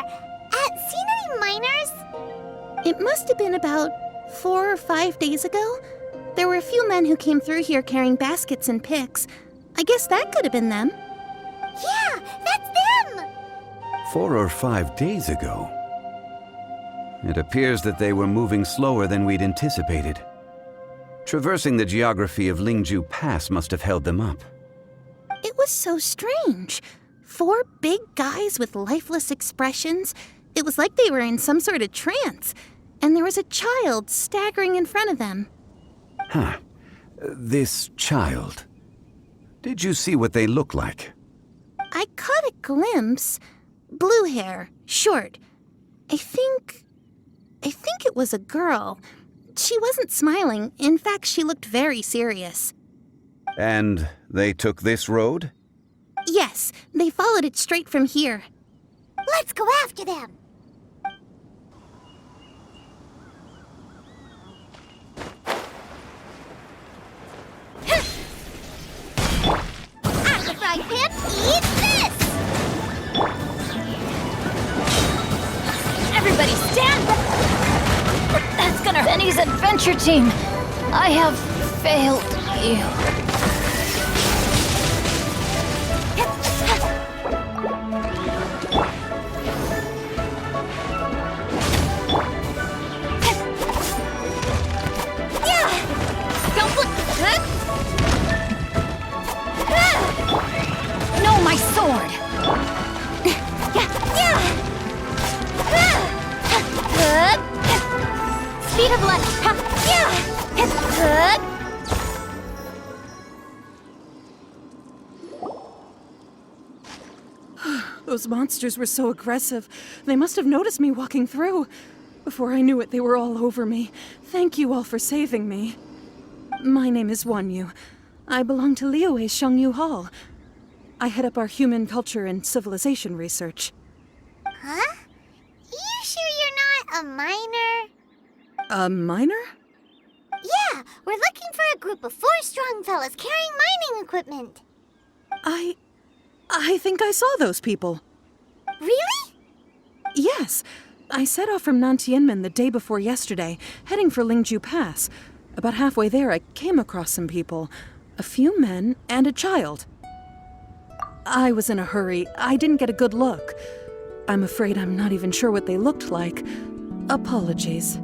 there. Seen any miners? It must have been about 4 or 5 days ago. There were a few men who came through here carrying baskets and picks. I guess that could have been them. Yeah, that's them! 4 or 5 days ago. It appears that they were moving slower than we'd anticipated. Traversing the geography of Lingju Pass must have held them up. It was so strange. 4 big guys with lifeless expressions. It was like they were in some sort of trance. And there was a child staggering in front of them. Huh. This child. Did you see what they look like? I caught a glimpse. Blue hair, short. I think it was a girl. She wasn't smiling. In fact, she looked very serious. And they took this road? Yes, they followed it straight from here. Let's go after them! At the frying pan, eat this! Everybody stand back! That's gonna Benny's adventure team. I have failed you. Don't look... No, my sword! Speed of light. Those monsters were so aggressive. They must have noticed me walking through. Before I knew it, they were all over me. Thank you all for saving me. My name is Wanyu. I belong to Liyue's Shangyu Hall. I head up our human culture and civilization research. Huh? You sure you're not a miner? A miner? Yeah, we're looking for a group of 4 strong fellas carrying mining equipment. I think I saw those people. Really? Yes. I set off from Nantianmen the day before yesterday, heading for Lingju Pass. About halfway there, I came across some people. A few men and a child. I was in a hurry. I didn't get a good look. I'm afraid I'm not even sure what they looked like. Apologies.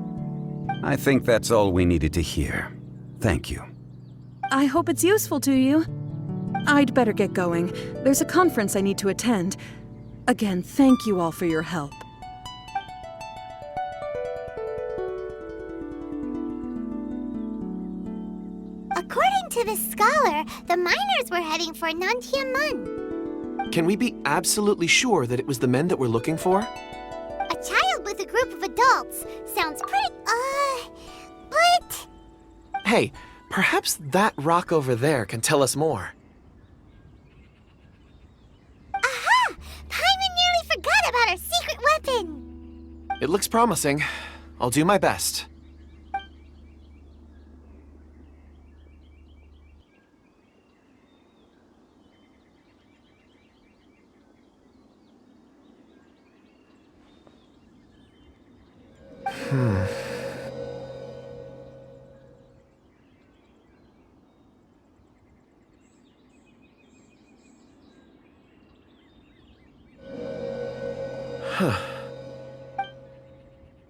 I think that's all we needed to hear. Thank you. I hope it's useful to you. I'd better get going. There's a conference I need to attend. Again, thank you all for your help. According to the scholar, the miners were heading for Nantianmen. Can we be absolutely sure that it was the men that we're looking for? A child with a group of adults. Sounds pretty, but... Hey, perhaps that rock over there can tell us more. Aha! Paimon nearly forgot about our secret weapon! It looks promising. I'll do my best.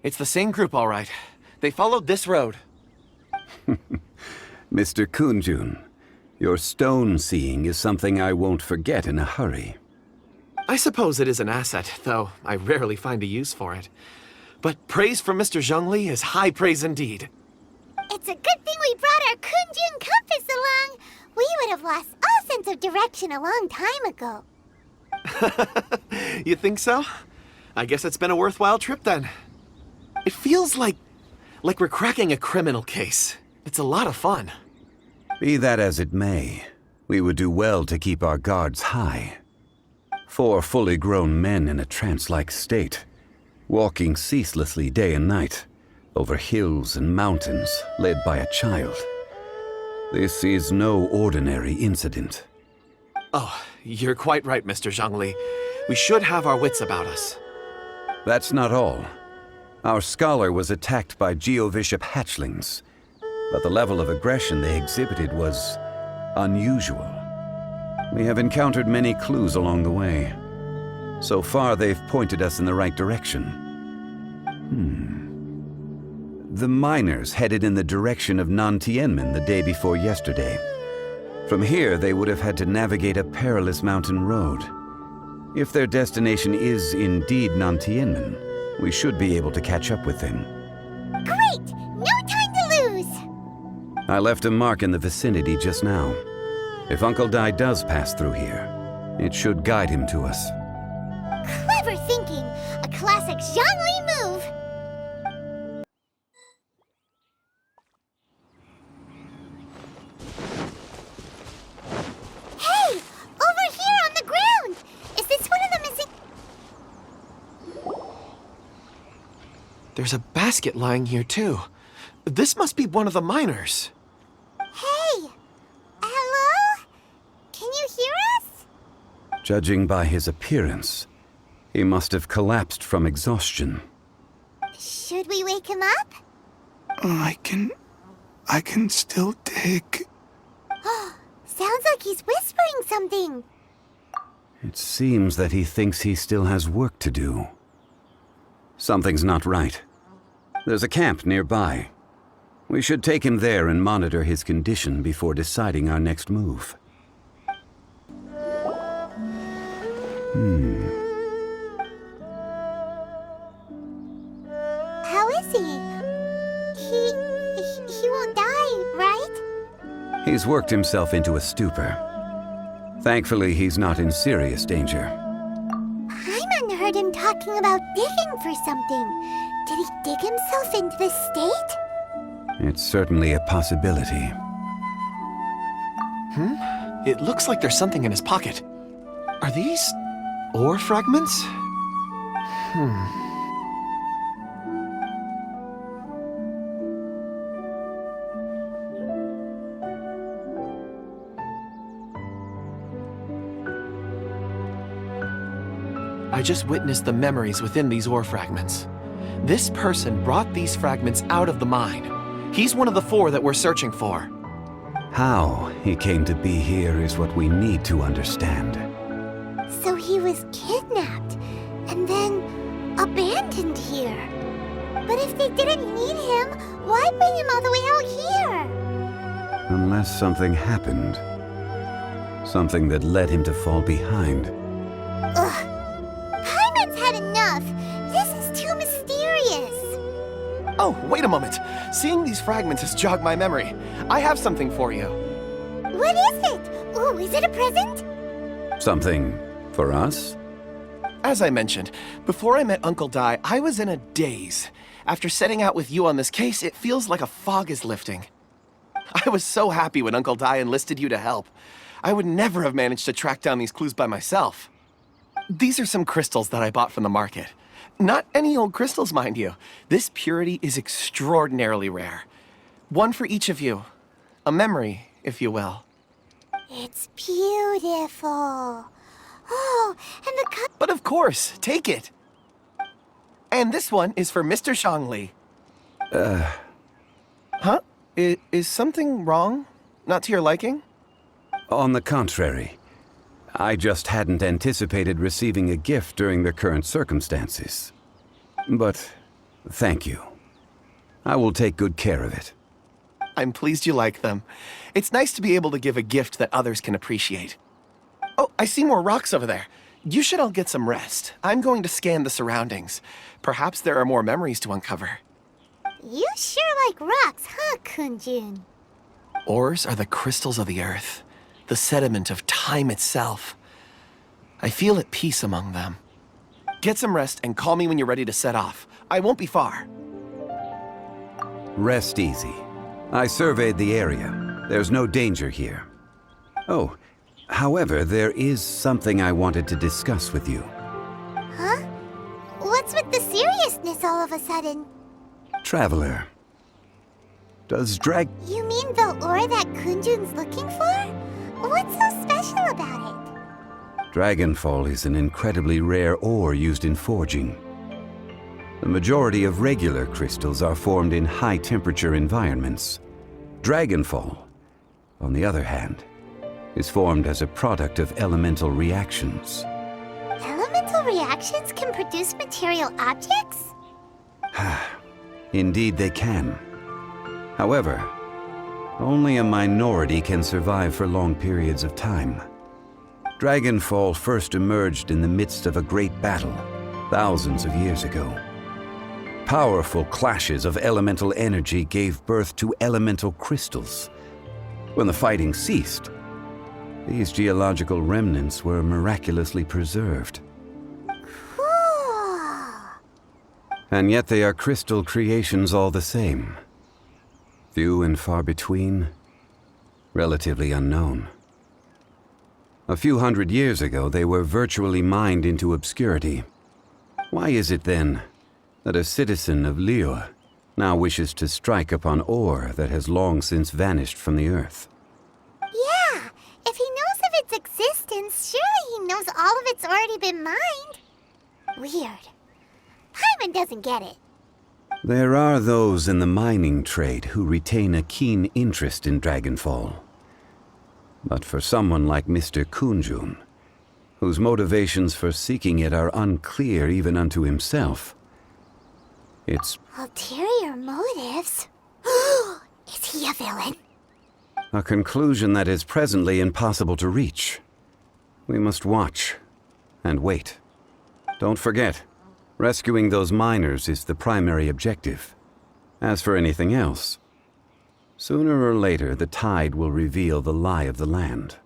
It's the same group, all right. They followed this road. Mr. Kunjun, your stone seeing is something I won't forget in a hurry. I suppose it is an asset, though I rarely find a use for it. But praise from Mr. Zhongli is high praise indeed. It's a good thing we brought our Kunjun compass along. We would have lost all sense of direction a long time ago. You think so? I guess it's been a worthwhile trip then. It feels like we're cracking a criminal case. It's a lot of fun. Be that as it may, we would do well to keep our guards high. 4 fully grown men in a trance-like state, walking ceaselessly day and night, over hills and mountains, led by a child. This is no ordinary incident. Oh, you're quite right, Mr. Zhongli. We should have our wits about us. That's not all. Our scholar was attacked by Geovishap hatchlings, but the level of aggression they exhibited was unusual. We have encountered many clues along the way. So far, they've pointed us in the right direction. The miners headed in the direction of Nantianmen the day before yesterday. From here, they would have had to navigate a perilous mountain road. If their destination is indeed Nantianmen, we should be able to catch up with them. Great! No time to lose! I left a mark in the vicinity just now. If Uncle Dai does pass through here, it should guide him to us. Clever thinking! A classic Zhongli move! Hey! Over here on the ground! Is this one of the missing... There's a basket lying here, too. This must be one of the miners. Hey! Hello? Can you hear us? Judging by his appearance, he must have collapsed from exhaustion. Should we wake him up? I can still dig. Sounds like he's whispering something. It seems that he thinks he still has work to do. Something's not right. There's a camp nearby. We should take him there and monitor his condition before deciding our next move. How is he? He won't die, right? He's worked himself into a stupor. Thankfully, he's not in serious danger. Paimon heard him talking about digging for something. Did he dig himself into this state? It's certainly a possibility. It looks like there's something in his pocket. Are these ore fragments? I just witnessed the memories within these ore fragments. This person brought these fragments out of the mine. He's one of the 4 that we're searching for. How he came to be here is what we need to understand. So he was kidnapped and then abandoned here. But if they didn't need him, why bring him all the way out here? Unless something happened. Something that led him to fall behind. Ugh. Paimon's had enough. This is too mysterious. Oh, wait a moment. Seeing these fragments has jogged my memory. I have something for you. What is it? Ooh, is it a present? Something for us? As I mentioned, before I met Uncle Dai, I was in a daze. After setting out with you on this case, it feels like a fog is lifting. I was so happy when Uncle Dai enlisted you to help. I would never have managed to track down these clues by myself. These are some crystals that I bought from the market. Not any old crystals, mind you. This purity is extraordinarily rare. One for each of you. A memory, if you will. It's beautiful. Oh, and the cup. But of course, take it. And this one is for Mr. Zhongli. Huh? Is something wrong? Not to your liking? On the contrary. I just hadn't anticipated receiving a gift during the current circumstances. But thank you. I will take good care of it. I'm pleased you like them. It's nice to be able to give a gift that others can appreciate. Oh, I see more rocks over there. You should all get some rest. I'm going to scan the surroundings. Perhaps there are more memories to uncover. You sure like rocks, huh, Kunjun? Ores are the crystals of the earth, the sediment of time itself. I feel at peace among them. Get some rest and call me when you're ready to set off. I won't be far. Rest easy. I surveyed the area. There's no danger here. Oh, however, there is something I wanted to discuss with you. Huh? What's with the seriousness all of a sudden? Traveler, does You mean the ore that Kunjun's looking for? What's so special about it? Dragonfall is an incredibly rare ore used in forging. The majority of regular crystals are formed in high-temperature environments. Dragonfall, on the other hand, is formed as a product of elemental reactions. Elemental reactions can produce material objects? Indeed they can. However, only a minority can survive for long periods of time. Dragonfall first emerged in the midst of a great battle, thousands of years ago. Powerful clashes of elemental energy gave birth to elemental crystals. When the fighting ceased, these geological remnants were miraculously preserved. Cool. And yet they are crystal creations all the same. Few and far between, relatively unknown. A few hundred years ago, they were virtually mined into obscurity. Why is it then that a citizen of Liyue now wishes to strike upon ore that has long since vanished from the earth? Yeah, if he knows of its existence, surely he knows all of it's already been mined. Weird. Paimon doesn't get it. There are those in the mining trade who retain a keen interest in Dragonfall. But for someone like Mr. Kunjun, whose motivations for seeking it are unclear even unto himself, it's Ulterior motives? Is he a villain? a conclusion that is presently impossible to reach. We must watch and wait. Don't forget, rescuing those miners is the primary objective. As for anything else, sooner or later the tide will reveal the lie of the land.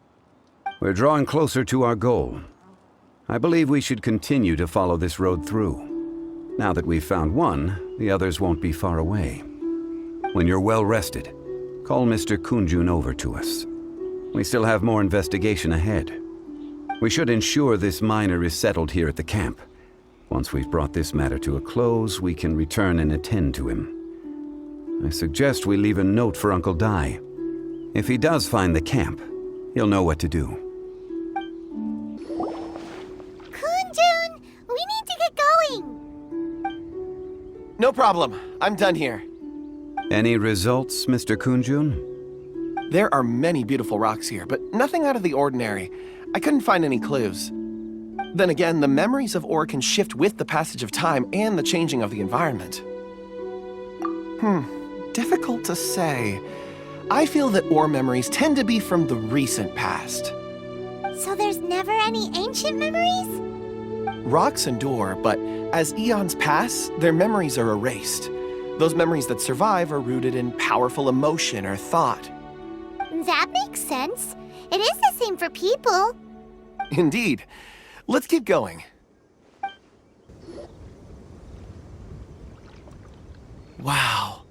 We're drawing closer to our goal. I believe we should continue to follow this road through. Now that we've found one, the others won't be far away. When you're well rested, call Mr. Kunjun over to us. We still have more investigation ahead. We should ensure this miner is settled here at the camp. Once we've brought this matter to a close, we can return and attend to him. I suggest we leave a note for Uncle Dai. If he does find the camp, he'll know what to do. Kunjun, we need to get going. No problem. I'm done here. Any results, Mr. Kunjun? There are many beautiful rocks here, but nothing out of the ordinary. I couldn't find any clues. Then again, the memories of ore can shift with the passage of time and the changing of the environment. Difficult to say. I feel that ore memories tend to be from the recent past. So there's never any ancient memories? Rocks endure, but as eons pass, their memories are erased. Those memories that survive are rooted in powerful emotion or thought. That makes sense. It is the same for people. Indeed. Let's keep going. Wow.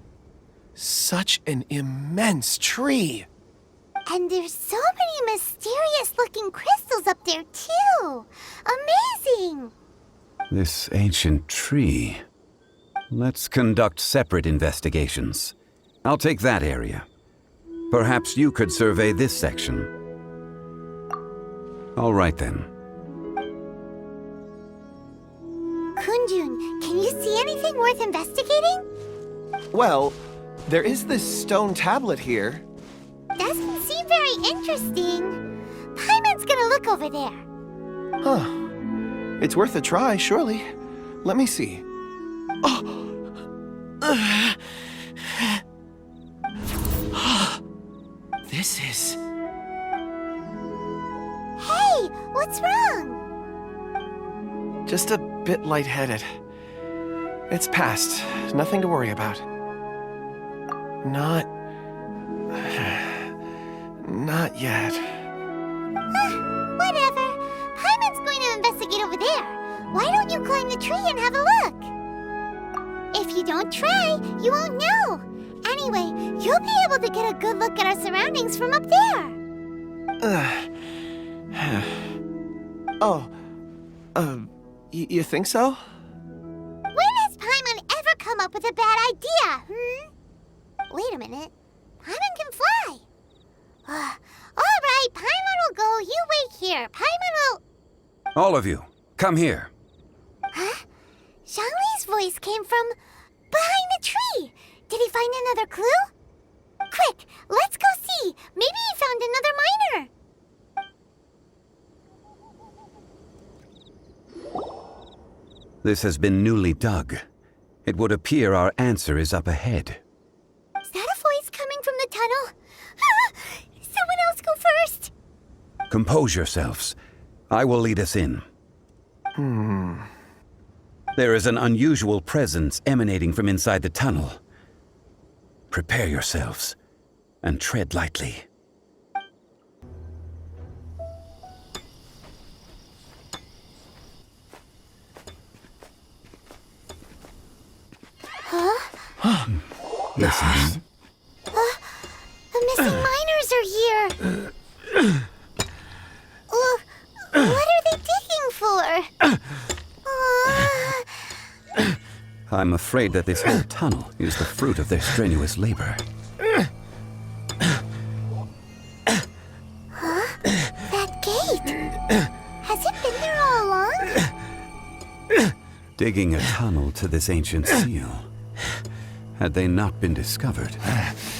Such an immense tree. And there's so many mysterious-looking crystals up there, too. Amazing! This ancient tree. Let's conduct separate investigations. I'll take that area. Perhaps you could survey this section. All right then. Kunjun, can you see anything worth investigating? Well, there is this stone tablet here. Doesn't seem very interesting. Paimon's gonna look over there. Huh. It's worth a try, surely. Let me see. Oh! This is... Hey, what's wrong? just a bit lightheaded. It's past. Nothing to worry about. Not yet. Whatever. Paimon's going to investigate over there. Why don't you climb the tree and have a look? If you don't try, you won't know. Anyway, you'll be able to get a good look at our surroundings from up there. You think so? When has Paimon ever come up with a bad idea, Wait a minute. Paimon can fly. All right, Paimon will go. You wait here. Paimon will... All of you, come here. Huh? Zhongli's voice voice came from behind the tree. Did he find another clue? Quick, let's go see. Maybe he found another miner. This has been newly dug. It would appear our answer is up ahead. Is that a voice coming from the tunnel? Someone else go first. Compose yourselves. I will lead us in. There is an unusual presence emanating from inside the tunnel. Prepare yourselves and tread lightly. Listen. The missing miners are here. What are they digging for? I'm afraid that this whole tunnel is the fruit of their strenuous labor. That gate. Has it been there all along? Digging a tunnel to this ancient seal. Had they not been discovered,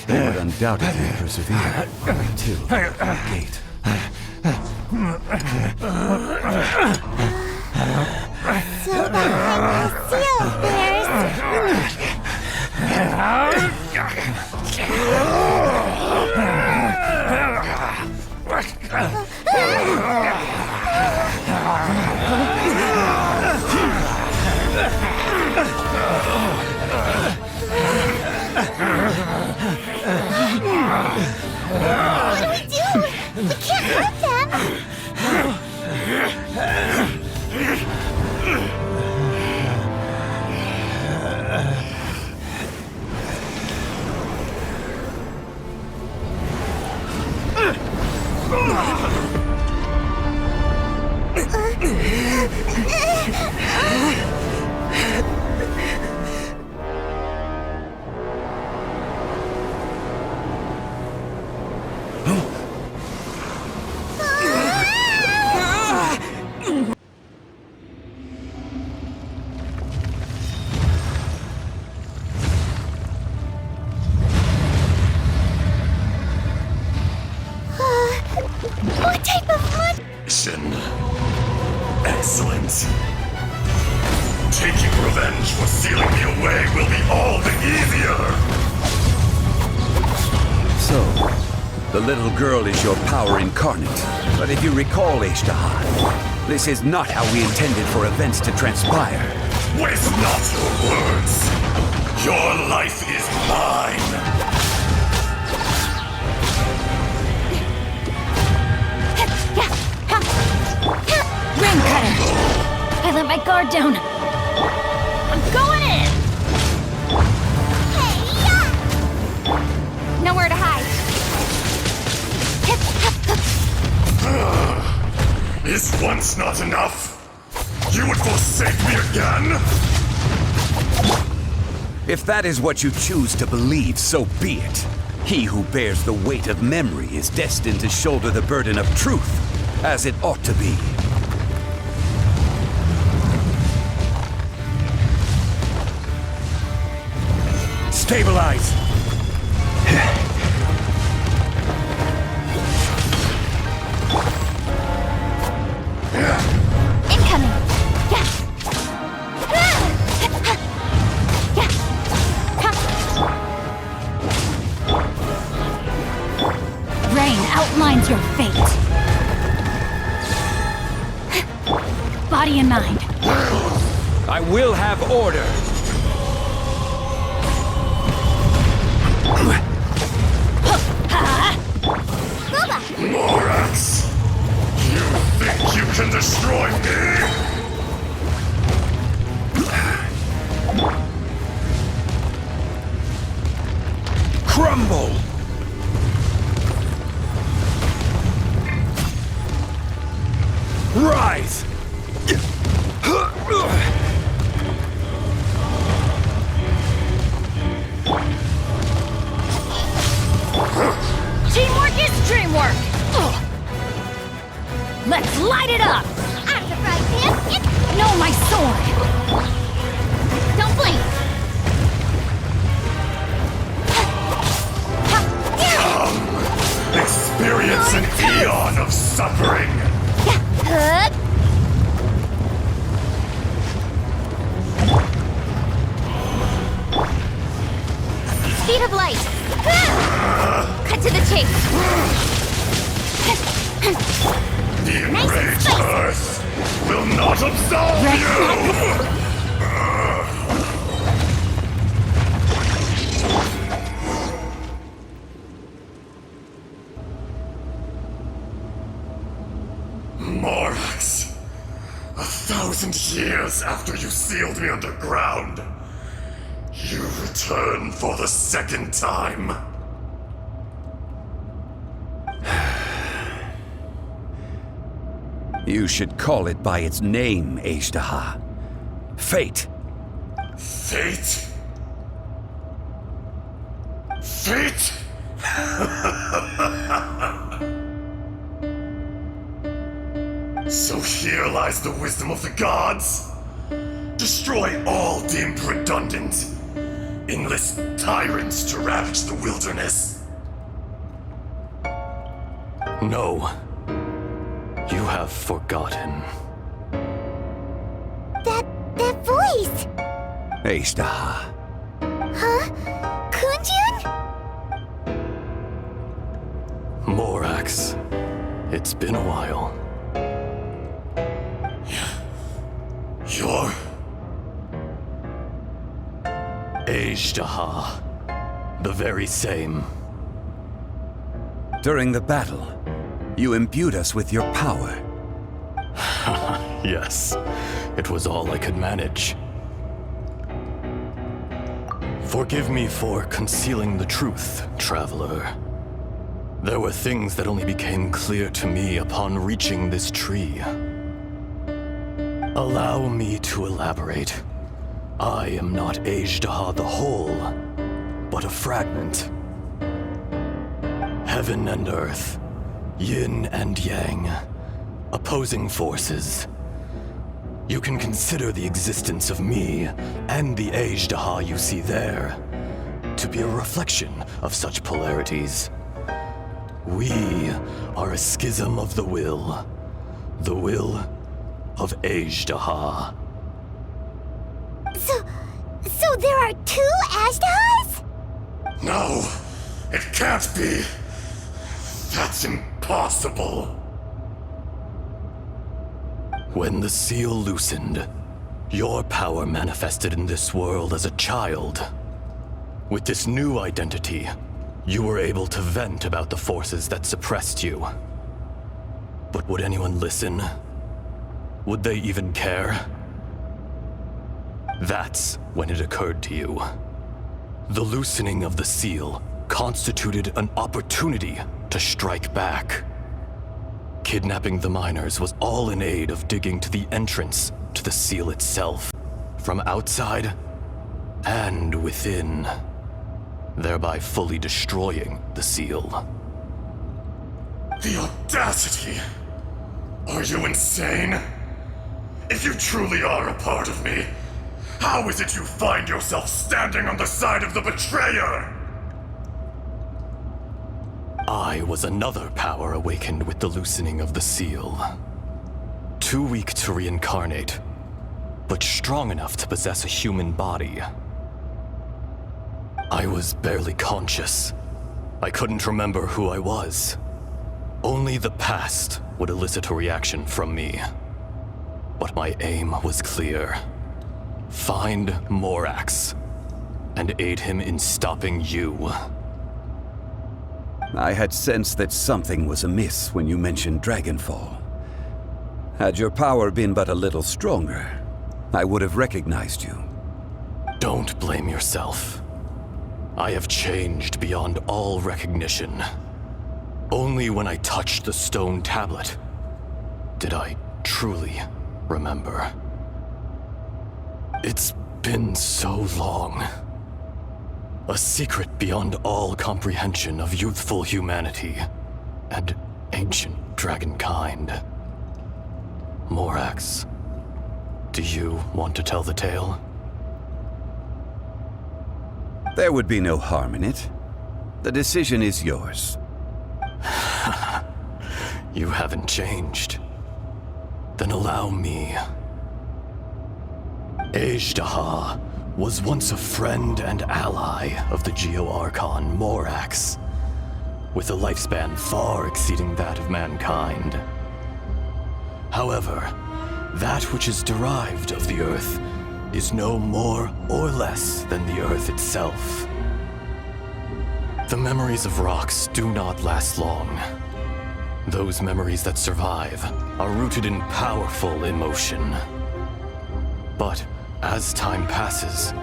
they would undoubtedly persevere until the gate. So behind the seal bears. What do we do? We can't hurt them. What type of money? Excellent. Taking revenge for sealing me away will be all the easier. So, the little girl is your power incarnate. But if you recall, Azhdaha, this is not how we intended for events to transpire. Waste not your words. Your life is mine. Ring cutter! I let my guard down. I'm going in! Nowhere to hide. Is once not enough? You would forsake me again? If that is what you choose to believe, so be it. He who bears the weight of memory is destined to shoulder the burden of truth, as it ought to be. Stabilize! Incoming! Rain outlines your fate. Body and mind. I will have order! Morax! You think you can destroy me? Crumble! Rise! Teamwork is dreamwork! Let's light it up! I'm the fry pan. No, my sword! Don't blink! Experience an eon of suffering! Speed of light! Cut to the chase! The enraged Earth will not absolve you! Morax, 1,000 years after you sealed me underground, you return for the second time. You should call it by its name, Azhdaha. Fate. Fate? Fate? So here lies the wisdom of the gods. Destroy all deemed redundant. Enlist tyrants to ravage the wilderness. No. You have forgotten. That voice! Azhdaha. Huh? Kunjun? Morax, it's been a while. You're... Azhdaha. The very same. During the battle, you imbued us with your power. Yes, it was all I could manage. Forgive me for concealing the truth, traveler. There were things that only became clear to me upon reaching this tree. Allow me to elaborate. I am not Azhdaha the whole, but a fragment. Heaven and earth, yin and yang, opposing forces. You can consider the existence of me and the Azhdaha you see there to be a reflection of such polarities. We are a schism of the will of Azhdaha. So there are two Azhdahas? No, it can't be. That's impossible. When the seal loosened, your power manifested in this world as a child. With this new identity, you were able to vent about the forces that suppressed you. But would anyone listen? Would they even care? That's when it occurred to you. The loosening of the seal constituted an opportunity to strike back. Kidnapping the miners was all in aid of digging to the entrance to the seal itself, from outside and within, thereby fully destroying the seal. The audacity! Are you insane? If you truly are a part of me, how is it you find yourself standing on the side of the betrayer? I was another power awakened with the loosening of the seal. Too weak to reincarnate, but strong enough to possess a human body. I was barely conscious. I couldn't remember who I was. Only the past would elicit a reaction from me. But my aim was clear. Find Morax and aid him in stopping you. I had sensed that something was amiss when you mentioned Dragonfall. Had your power been but a little stronger, I would have recognized you. Don't blame yourself. I have changed beyond all recognition. Only when I touched the stone tablet did I truly remember. It's been so long. A secret beyond all comprehension of youthful humanity and ancient dragonkind. Morax, do you want to tell the tale? There would be no harm in it. The decision is yours. You haven't changed. Then allow me. Azhdaha was once a friend and ally of the Geo-Archon Morax, with a lifespan far exceeding that of mankind. However, that which is derived of the Earth is no more or less than the Earth itself. The memories of rocks do not last long. Those memories that survive are rooted in powerful emotion. But as time passes,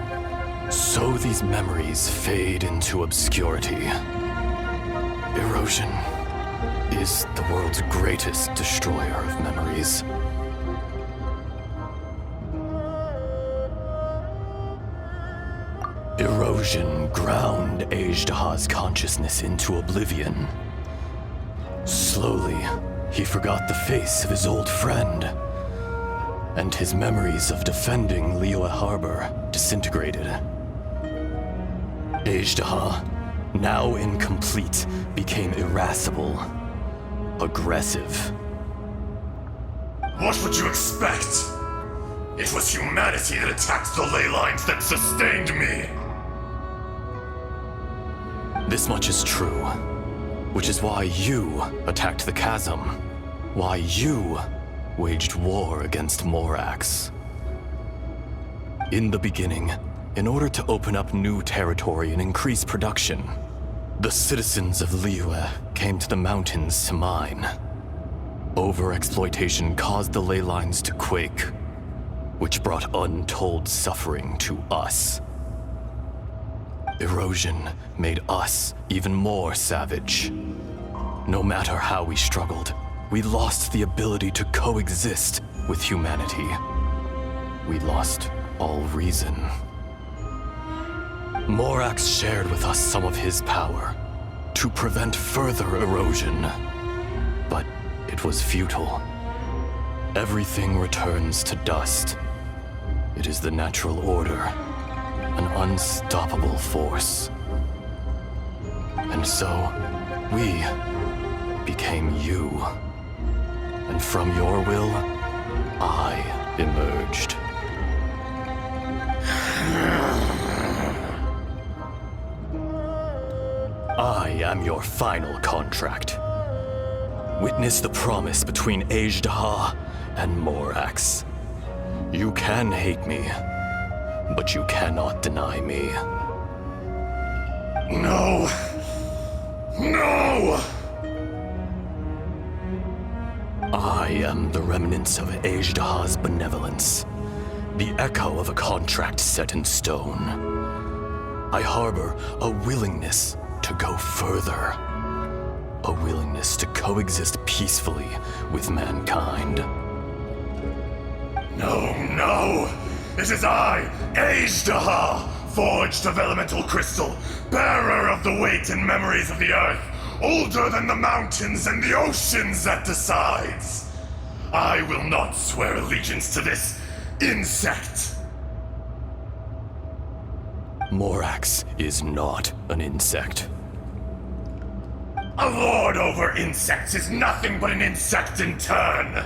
so these memories fade into obscurity. Erosion is the world's greatest destroyer of memories. Erosion ground Azhdaha's consciousness into oblivion. Slowly, he forgot the face of his old friend, and his memories of defending Liyue Harbor disintegrated. Azhdaha, now incomplete, became irascible, aggressive. What would you expect? It was humanity that attacked the ley lines that sustained me. This much is true, which is why you attacked the chasm, why you waged war against Morax. In the beginning, in order to open up new territory and increase production, the citizens of Liyue came to the mountains to mine. Overexploitation caused the ley lines to quake, which brought untold suffering to us. Erosion made us even more savage. No matter how we struggled, we lost the ability to coexist with humanity. We lost all reason. Morax shared with us some of his power to prevent further erosion, but it was futile. Everything returns to dust. It is the natural order, an unstoppable force. And so, we became you. And from your will, I emerged. I am your final contract. Witness the promise between Azhdaha and Morax. You can hate me, but you cannot deny me. No! No! I am the remnants of Azhdaha's benevolence, the echo of a contract set in stone. I harbor a willingness to go further, a willingness to coexist peacefully with mankind. No! It is I, Azhdaha, forged of elemental crystal, bearer of the weight and memories of the earth, older than the mountains and the oceans that decides. I will not swear allegiance to this insect. Morax is not an insect. A lord over insects is nothing but an insect in turn.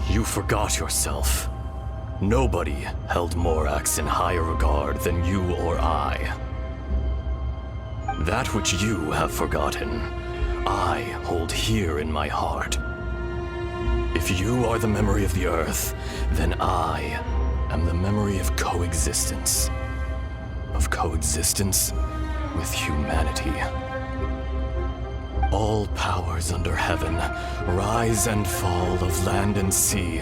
You forgot yourself. Nobody held Morax in higher regard than you or I. That which you have forgotten, I hold here in my heart. If you are the memory of the Earth, then I am the memory of coexistence. Of coexistence with humanity. All powers under heaven, rise and fall of land and sea.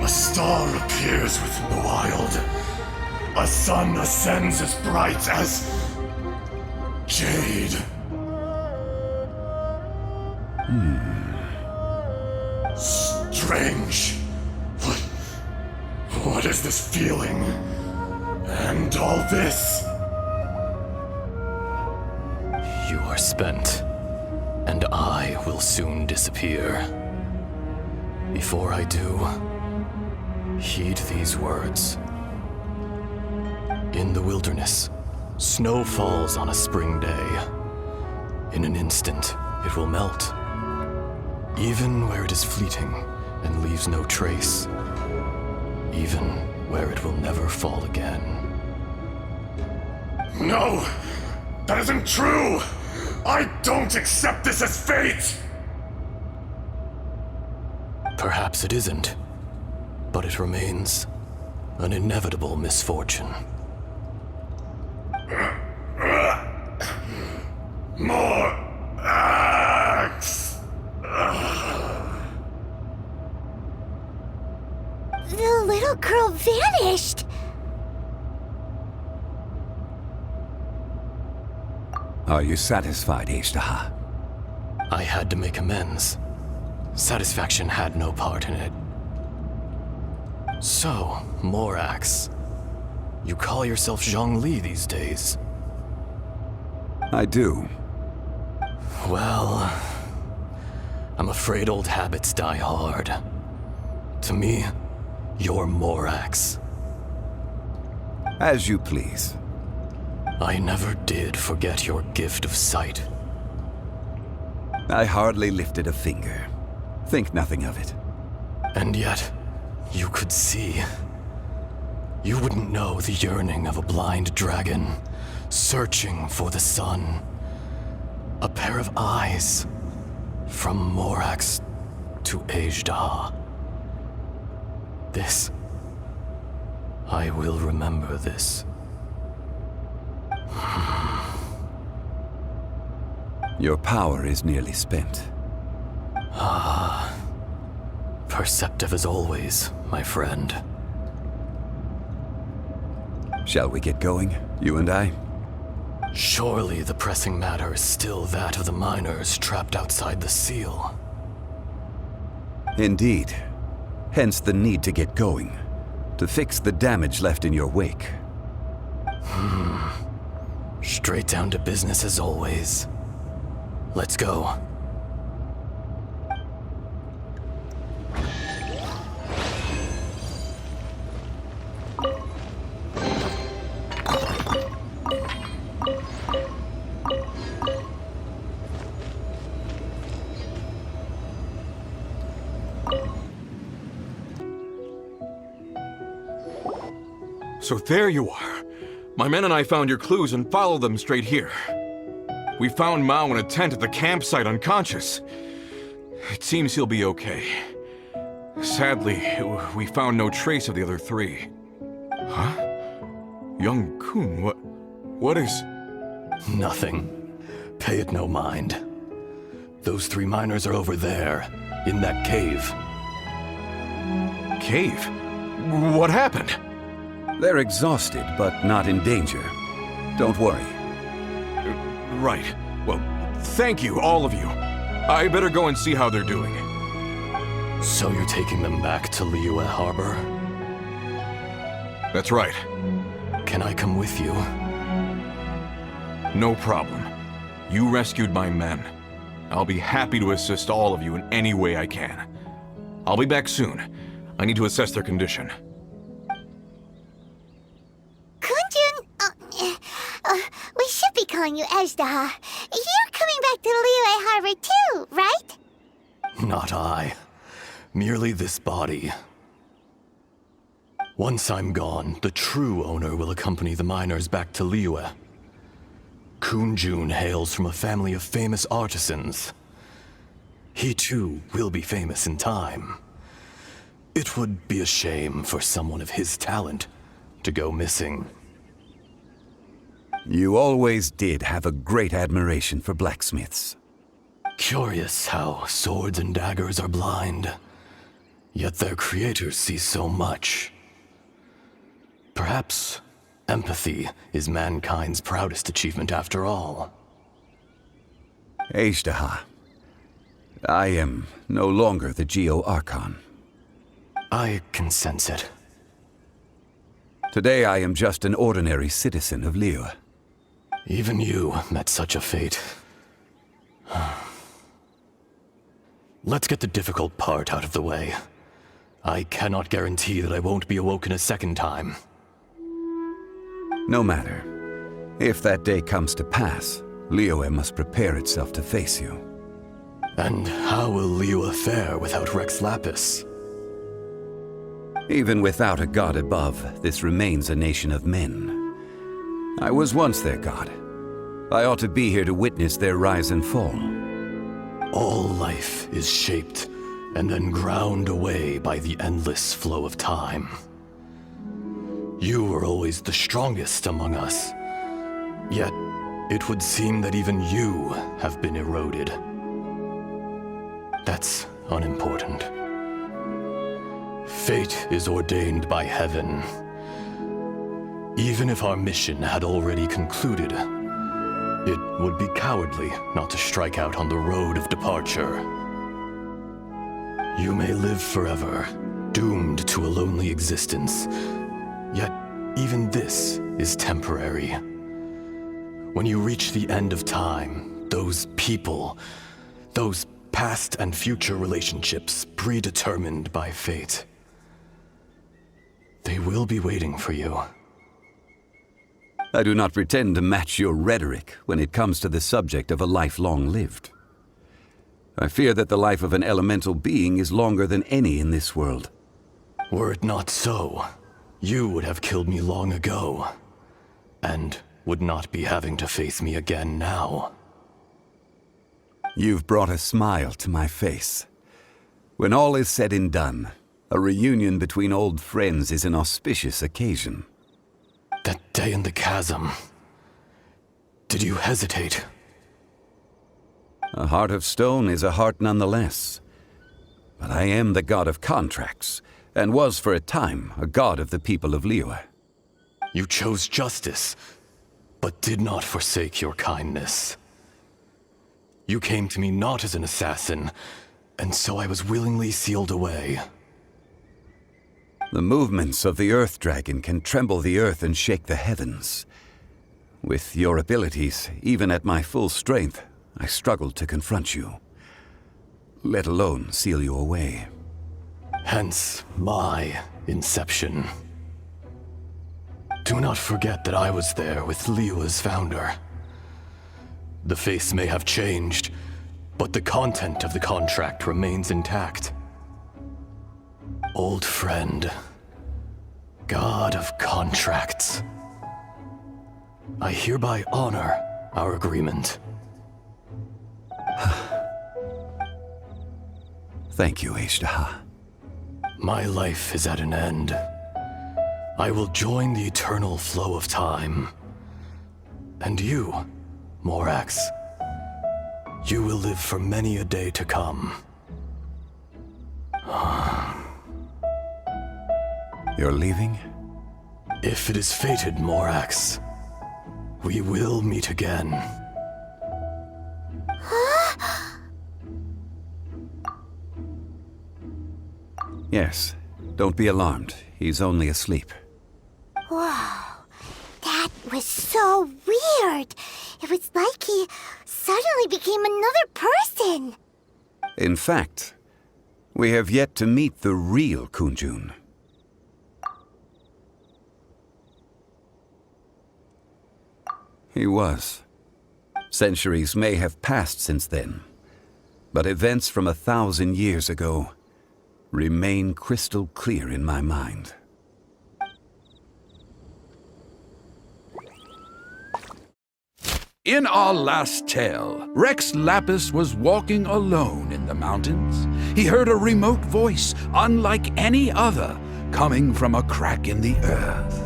A star appears within the wild. A sun ascends as bright as jade. Strange. What is this feeling? And all this? You are spent, and I will soon disappear. Before I do, heed these words. In the wilderness, snow falls on a spring day. In an instant, it will melt. Even where it is fleeting and leaves no trace. Even where it will never fall again. No! That isn't true! I don't accept this as fate! Perhaps it isn't, but it remains an inevitable misfortune. More axe! The little girl vanished! Are you satisfied, Azhdaha? I had to make amends. Satisfaction had no part in it. So, Morax, you call yourself Zhongli these days? I do. Well, I'm afraid old habits die hard. To me, you're Morax. As you please. I never did forget your gift of sight. I hardly lifted a finger. Think nothing of it. And yet, you could see. You wouldn't know the yearning of a blind dragon, searching for the sun. A pair of eyes, from Morax to Azhdaha. This, I will remember this. Your power is nearly spent. Perceptive as always, my friend. Shall we get going, you and I? Surely the pressing matter is still that of the miners trapped outside the seal. Indeed. Hence the need to get going. To fix the damage left in your wake. Straight down to business as always. Let's go. So there you are. My men and I found your clues and followed them straight here. We found Mao in a tent at the campsite unconscious. It seems he'll be okay. Sadly, we found no trace of the other three. Huh? Young Kun, what is... Nothing. Pay it no mind. Those three miners are over there, in that cave. Cave? What happened? They're exhausted, but not in danger. Don't worry. Right. Well, thank you, all of you. I better go and see how they're doing. So you're taking them back to Liyue Harbor? That's right. Can I come with you? No problem. You rescued my men. I'll be happy to assist all of you in any way I can. I'll be back soon. I need to assess their condition. Kunjun, we should be calling you Azhdaha. You're coming back to Liyue Harbor too, right? Not I. Merely this body. Once I'm gone, the true owner will accompany the miners back to Liyue. Kunjun hails from a family of famous artisans. He too will be famous in time. It would be a shame for someone of his talent to go missing. You always did have a great admiration for blacksmiths. Curious how swords and daggers are blind, yet their creators see so much. Perhaps empathy is mankind's proudest achievement after all. Azhdaha, I am no longer the Geo-Archon. I can sense it. Today I am just an ordinary citizen of Liyue. Even you met such a fate. Let's get the difficult part out of the way. I cannot guarantee that I won't be awoken a second time. No matter. If that day comes to pass, Liyue must prepare itself to face you. And how will Liyue fare without Rex Lapis? Even without a god above, this remains a nation of men. I was once their god. I ought to be here to witness their rise and fall. All life is shaped and then ground away by the endless flow of time. You were always the strongest among us. Yet, it would seem that even you have been eroded. That's unimportant. Fate is ordained by heaven. Even if our mission had already concluded, it would be cowardly not to strike out on the road of departure. You may live forever, doomed to a lonely existence. Yet, even this is temporary. When you reach the end of time, those people, those past and future relationships predetermined by fate, they will be waiting for you. I do not pretend to match your rhetoric when it comes to the subject of a life long lived. I fear that the life of an elemental being is longer than any in this world. Were it not so, you would have killed me long ago, and would not be having to face me again now. You've brought a smile to my face. When all is said and done, a reunion between old friends is an auspicious occasion. That day in the chasm, did you hesitate? A heart of stone is a heart nonetheless. But I am the god of contracts, and was for a time a god of the people of Liyue. You chose justice, but did not forsake your kindness. You came to me not as an assassin, and so I was willingly sealed away. The movements of the Earth Dragon can tremble the earth and shake the heavens. With your abilities, even at my full strength, I struggled to confront you, let alone seal you away. Hence my inception. Do not forget that I was there with Liyue's founder. The face may have changed, but the content of the contract remains intact. Old friend, god of contracts, I hereby honor our agreement. Thank you, Azhdaha. My life is at an end. I will join the eternal flow of time. And you, Morax, you will live for many a day to come. You're leaving? If it is fated, Morax, we will meet again. Yes. Don't be alarmed. He's only asleep. Whoa, that was so weird. It was like he suddenly became another person. In fact, we have yet to meet the real Kunjun. He was. Centuries may have passed since then, but events from 1,000 years ago remain crystal clear in my mind. In our last tale, Rex Lapis was walking alone in the mountains. He heard a remote voice, unlike any other, coming from a crack in the earth.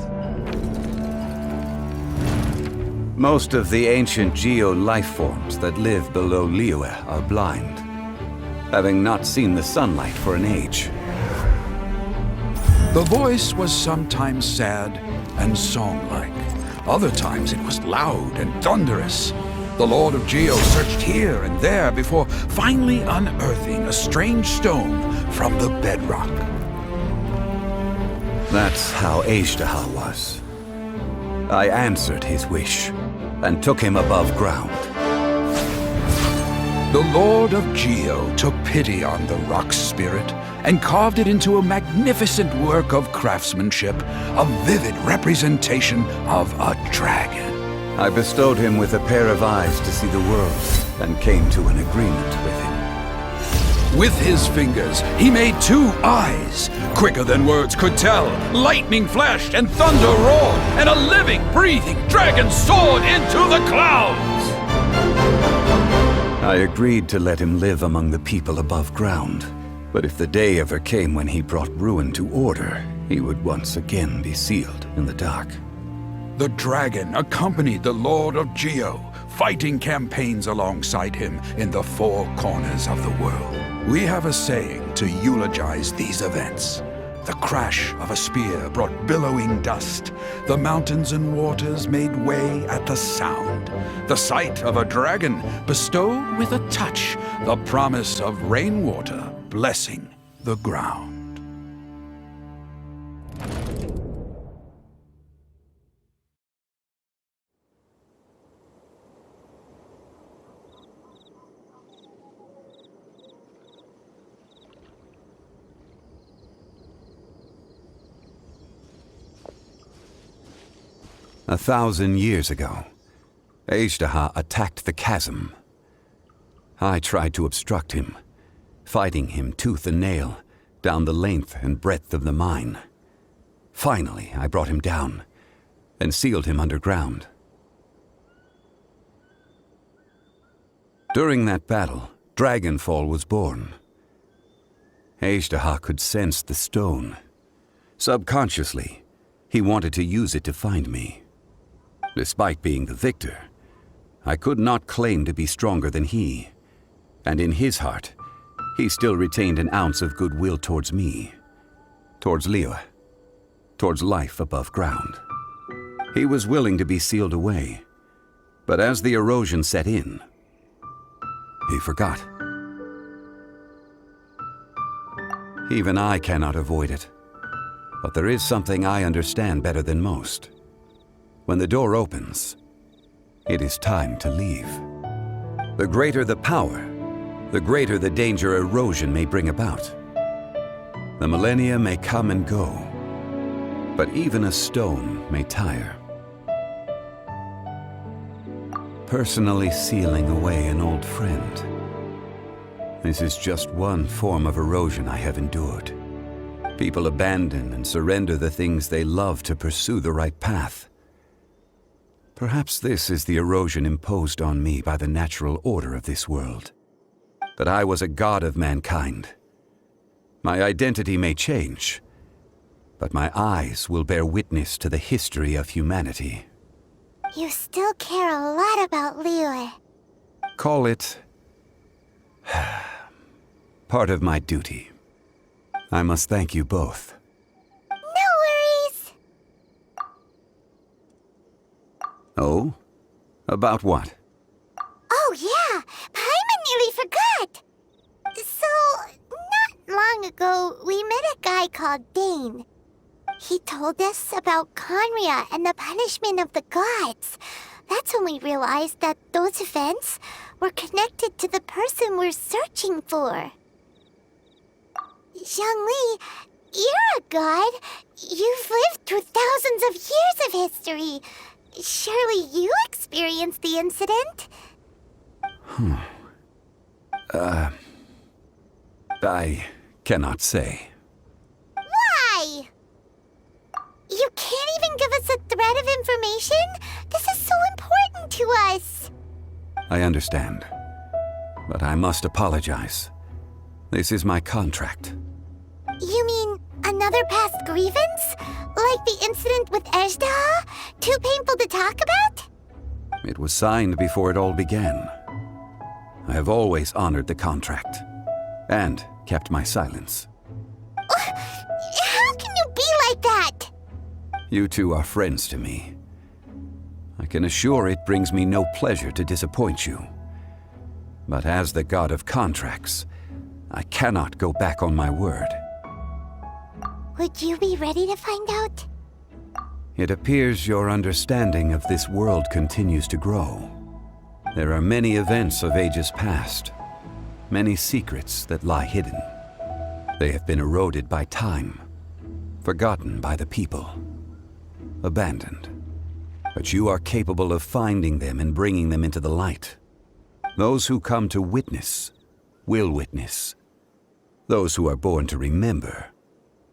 Most of the ancient geo-life forms that live below Liyue are blind, having not seen the sunlight for an age. The voice was sometimes sad and song-like. Other times it was loud and thunderous. The Lord of Geo searched here and there before finally unearthing a strange stone from the bedrock. That's how Azhdaha was. I answered his wish and took him above ground. The Lord of Geo took pity on the rock spirit and carved it into a magnificent work of craftsmanship, a vivid representation of a dragon. I bestowed him with a pair of eyes to see the world, and came to an agreement with him. With his fingers, he made 2 eyes, quicker than words could tell. Lightning flashed and thunder roared, and a living, breathing dragon soared into the clouds. I agreed to let him live among the people above ground, but if the day ever came when he brought ruin to order, he would once again be sealed in the dark. The dragon accompanied the Lord of Geo, fighting campaigns alongside him in the 4 corners of the world. We have a saying to eulogize these events. The crash of a spear brought billowing dust. The mountains and waters made way at the sound. The sight of a dragon bestowed with a touch the promise of rainwater blessing the ground. A 1,000 years ago, Azhdaha attacked the chasm. I tried to obstruct him, fighting him tooth and nail down the length and breadth of the mine. Finally, I brought him down and sealed him underground. During that battle, Dragonfall was born. Azhdaha could sense the stone. Subconsciously, he wanted to use it to find me. Despite being the victor, I could not claim to be stronger than he, and in his heart, he still retained an ounce of goodwill towards me, towards Liyue, towards life above ground. He was willing to be sealed away, but as the erosion set in, he forgot. Even I cannot avoid it, but there is something I understand better than most. When the door opens, it is time to leave. The greater the power, the greater the danger erosion may bring about. The millennia may come and go, but even a stone may tire. Personally sealing away an old friend. This is just one form of erosion I have endured. People abandon and surrender the things they love to pursue the right path. Perhaps this is the erosion imposed on me by the natural order of this world. That I was a god of mankind. My identity may change, but my eyes will bear witness to the history of humanity. You still care a lot about Liyue. Call it part of my duty. I must thank you both. No worries. Oh? About what? Oh yeah, Paimon nearly forgot. So, not long ago, we met a guy called Dane. He told us about Conria and the punishment of the gods. That's when we realized that those events were connected to the person we're searching for. Zhongli, you're a god. You've lived through thousands of years of history. Surely you experienced the incident? I cannot say. Why? You can't even give us a thread of information? This is so important to us. I understand, but I must apologize. This is my contract. You mean another past grievance? Like the incident with Azhdaha? Too painful to talk about? It was signed before it all began. I have always honored the contract, and kept my silence. How can you be like that? You two are friends to me. I can assure it brings me no pleasure to disappoint you. But as the god of contracts, I cannot go back on my word. Would you be ready to find out? It appears your understanding of this world continues to grow. There are many events of ages past, many secrets that lie hidden. They have been eroded by time, forgotten by the people, abandoned. But you are capable of finding them and bringing them into the light. Those who come to witness will witness. Those who are born to remember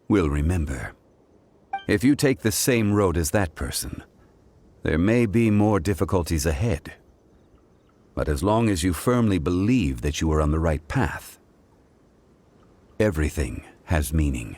will remember. If you take the same road as that person, there may be more difficulties ahead. But as long as you firmly believe that you are on the right path, everything has meaning.